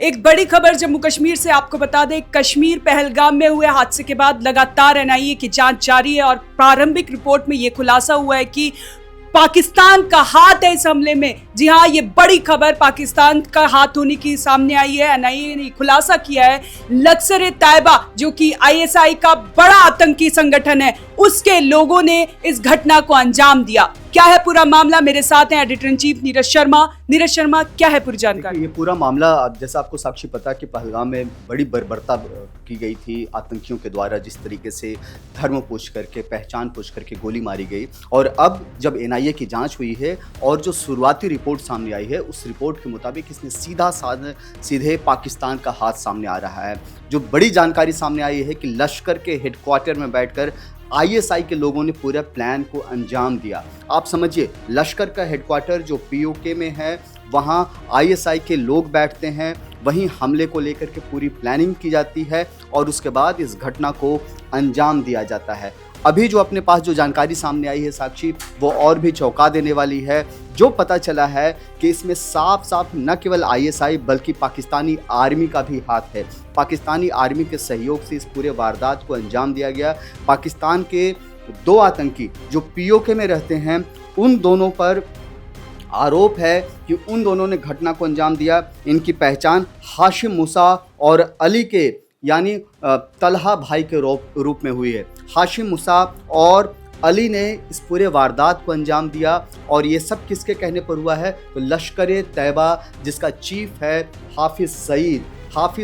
एक बड़ी खबर जम्मू कश्मीर से आपको बता दें, कश्मीर पहलगाम में हुए हादसे के बाद लगातार एनआईए की जांच जारी है और प्रारंभिक रिपोर्ट में यह खुलासा हुआ है कि पाकिस्तान का हाथ है इस हमले में। जी हां, ये बड़ी खबर पाकिस्तान का हाथ होने की सामने आई है। एनआईए ने खुलासा किया है लश्कर-ए-तैयबा जो कि आईएसआई का बड़ा आतंकी संगठन है, उसके लोगों ने इस घटना को अंजाम दिया। क्या है पूरा मामला? मेरे साथ हैं editor in chief Neeraj Sharma. Neeraj Sharma, क्या है पूरी जानकारी? ये पूरा मामला जैसा आपको साक्षी पता कि पहलगाम में बड़ी बर्बरता की गई थी आतंकियों के द्वारा, जिस तरीके से धर्म पूछ करके, पहचान पूछ करके गोली मारी गई। और अब जब एनआईए की जांच हुई है और जो शुरुआती रिपोर्ट सामने आई है, उस रिपोर्ट के मुताबिक इसमें सीधे पाकिस्तान का हाथ सामने आ रहा है। जो बड़ी जानकारी सामने आई है कि लश्कर के हेडक्वार्टर में बैठकर आईएसआई के लोगों ने पूरे प्लान को अंजाम दिया। आप समझिए, लश्कर का हेडक्वार्टर जो पीओके में है, वहाँ आईएसआई के लोग बैठते हैं, वहीं हमले को लेकर के पूरी प्लानिंग की जाती है और उसके बाद इस घटना को अंजाम दिया जाता है। अभी जो अपने पास जो जानकारी सामने आई है साक्षी, वो और भी चौंका देने वाली है। जो पता चला है कि इसमें साफ साफ न केवल आईएसआई बल्कि पाकिस्तानी आर्मी का भी हाथ है। पाकिस्तानी आर्मी के सहयोग से इस पूरे वारदात को अंजाम दिया गया। पाकिस्तान के दो आतंकी जो पीओके में रहते हैं, उन दोनों पर आरोप है कि उन दोनों ने घटना को अंजाम दिया। इनकी पहचान हाशिम मूसा और अली के यानी तलहा भाई के रूप में हुई है। हाशिम मूसा और अली ने इस पूरे वारदात को अंजाम दिया और ये सब किसके कहने पर हुआ है? तो लश्कर-ए-तैयबा जिसका चीफ है हाफिज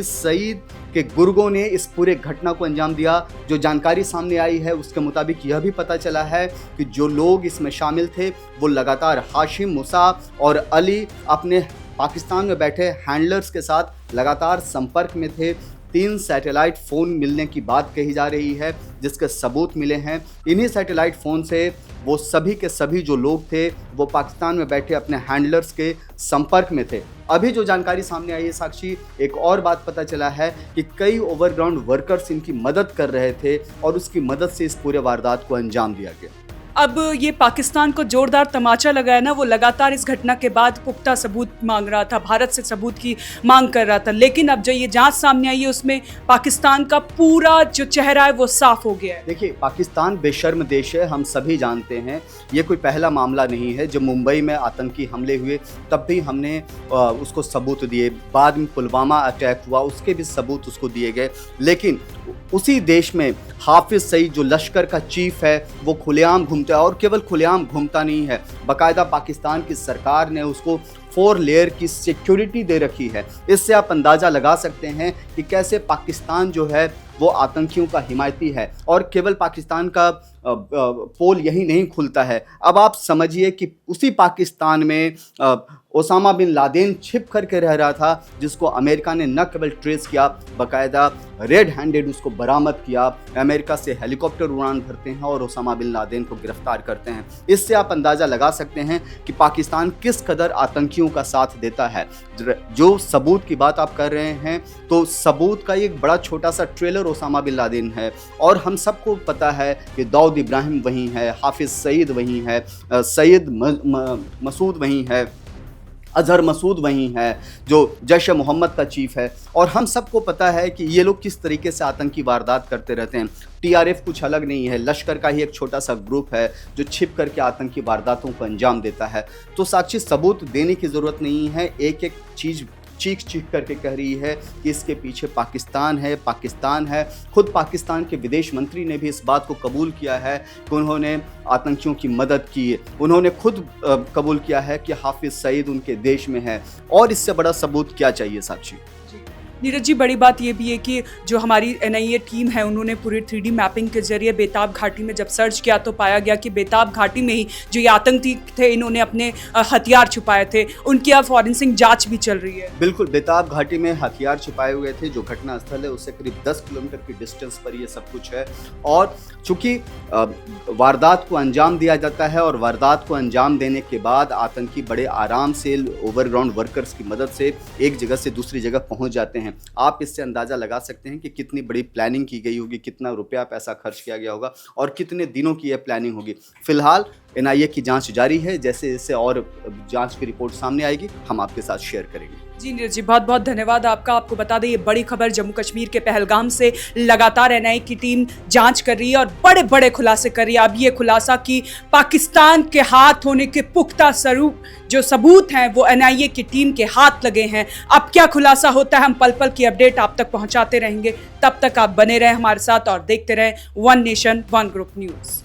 सईद के गुर्गों ने इस पूरे घटना को अंजाम दिया। जो जानकारी सामने आई है उसके मुताबिक यह भी पता चला है कि जो लोग इसमें शामिल थे वो लगातार हाशिम मूसा और अली अपने पाकिस्तान में बैठे हैंडलर्स के साथ लगातार संपर्क में थे। 3 सैटेलाइट फ़ोन मिलने की बात कही जा रही है जिसके सबूत मिले हैं। इन्हीं सैटेलाइट फ़ोन से वो सभी के सभी जो लोग थे वो पाकिस्तान में बैठे अपने हैंडलर्स के संपर्क में थे। अभी जो जानकारी सामने आई है साक्षी, एक और बात पता चला है कि कई ओवरग्राउंड वर्कर्स इनकी मदद कर रहे थे और उसकी मदद से इस पूरे वारदात को अंजाम दिया गया। अब ये पाकिस्तान को जोरदार तमाचा लगा है ना, वो लगातार इस घटना के बाद पुख्ता सबूत मांग रहा था, भारत से सबूत की मांग कर रहा था। लेकिन अब जो ये जांच सामने आई है उसमें पाकिस्तान का पूरा जो चेहरा है वो साफ हो गया है। देखिए, पाकिस्तान बेशर्म देश है, हम सभी जानते हैं। ये कोई पहला मामला नहीं है। जब मुंबई में आतंकी हमले हुए तब भी हमने उसको सबूत दिए, बाद में पुलवामा अटैक हुआ उसके भी सबूत उसको दिए गए। लेकिन उसी देश में हाफिज सईद जो लश्कर का चीफ है वो खुलेआम घूमता है और केवल खुलेआम घूमता नहीं है, बाकायदा पाकिस्तान की सरकार ने उसको 4 लेयर की सिक्योरिटी दे रखी है। इससे आप अंदाज़ा लगा सकते हैं कि कैसे पाकिस्तान जो है वो आतंकियों का हिमायती है और केवल पाकिस्तान का पोल यही नहीं खुलता है। अब आप समझिए कि उसी पाकिस्तान में ओसामा बिन लादेन छिप करके रह रहा था, जिसको अमेरिका ने न केवल ट्रेस किया, बाकायदा रेड हैंडेड उसको बरामद किया। अमेरिका से हेलीकॉप्टर उड़ान भरते हैं और ओसामा बिन लादेन को गिरफ्तार करते हैं। इससे आप अंदाज़ा लगा सकते हैं कि पाकिस्तान किस कदर आतंकियों का साथ देता है। जो सबूत की बात आप कर रहे हैं, तो सबूत का एक बड़ा छोटा सा ट्रेलर ओसामा बिन लादेन है और हम सबको पता है कि दाऊद इब्राहिम वहीं है, हाफिज सईद वहीं है, सैयद मसूद वहीं है, अजहर मसूद वहीं है जो जैश मोहम्मद का चीफ है। और हम सबको पता है कि ये लोग किस तरीके से आतंकी वारदात करते रहते हैं। टीआरएफ कुछ अलग नहीं है, लश्कर का ही एक छोटा सा ग्रुप है जो छिप करके आतंकी वारदातों को अंजाम देता है। तो साक्षी, सबूत देने की ज़रूरत नहीं है, एक एक चीज़ चीख करके कह रही है कि इसके पीछे पाकिस्तान है। खुद पाकिस्तान के विदेश मंत्री ने भी इस बात को कबूल किया है कि उन्होंने आतंकियों की मदद की है। उन्होंने खुद कबूल किया है कि हाफिज सईद उनके देश में है। और इससे बड़ा सबूत क्या चाहिए साक्षी? नीरज जी, बड़ी बात ये भी है कि जो हमारी एनआईए टीम है उन्होंने पूरी 3D मैपिंग के जरिए बेताब घाटी में जब सर्च किया तो पाया गया कि बेताब घाटी में ही जो ये आतंकी थे इन्होंने अपने हथियार छुपाए थे। उनकी अब फॉरेंसिक जांच भी चल रही है। बिल्कुल, बेताब घाटी में हथियार छुपाए हुए थे। जो घटना स्थल है उससे करीब 10 किलोमीटर की डिस्टेंस पर ये सब कुछ है। और चूंकि वारदात को अंजाम दिया जाता है और वारदात को अंजाम देने के बाद आतंकी बड़े आराम से ओवरग्राउंड वर्कर्स की मदद से एक जगह से दूसरी जगह पहुंच जाते हैं। आप इससे अंदाज़ा लगा सकते हैं कि कितनी बड़ी प्लानिंग की गई होगी, कितना रुपया पैसा खर्च किया गया होगा और कितने दिनों की यह प्लानिंग होगी। फिलहाल एनआईए की जांच जारी है। जैसे जैसे और जांच की रिपोर्ट सामने आएगी हम आपके साथ शेयर करेंगे। जी नीरज जी, बहुत बहुत धन्यवाद आपका। आपको बता दें ये बड़ी खबर जम्मू कश्मीर के पहलगाम से लगातार एनआईए की टीम जांच कर रही है और बड़े बड़े खुलासे कर रही है। अब ये खुलासा कि पाकिस्तान के हाथ होने के पुख्ता स्वरूप जो सबूत हैं वो एनआईए की टीम के हाथ लगे हैं। अब क्या खुलासा होता है हम पल पल की अपडेट आप तक पहुंचाते रहेंगे। तब तक आप बने रहें हमारे साथ और देखते रहें one nation one group news.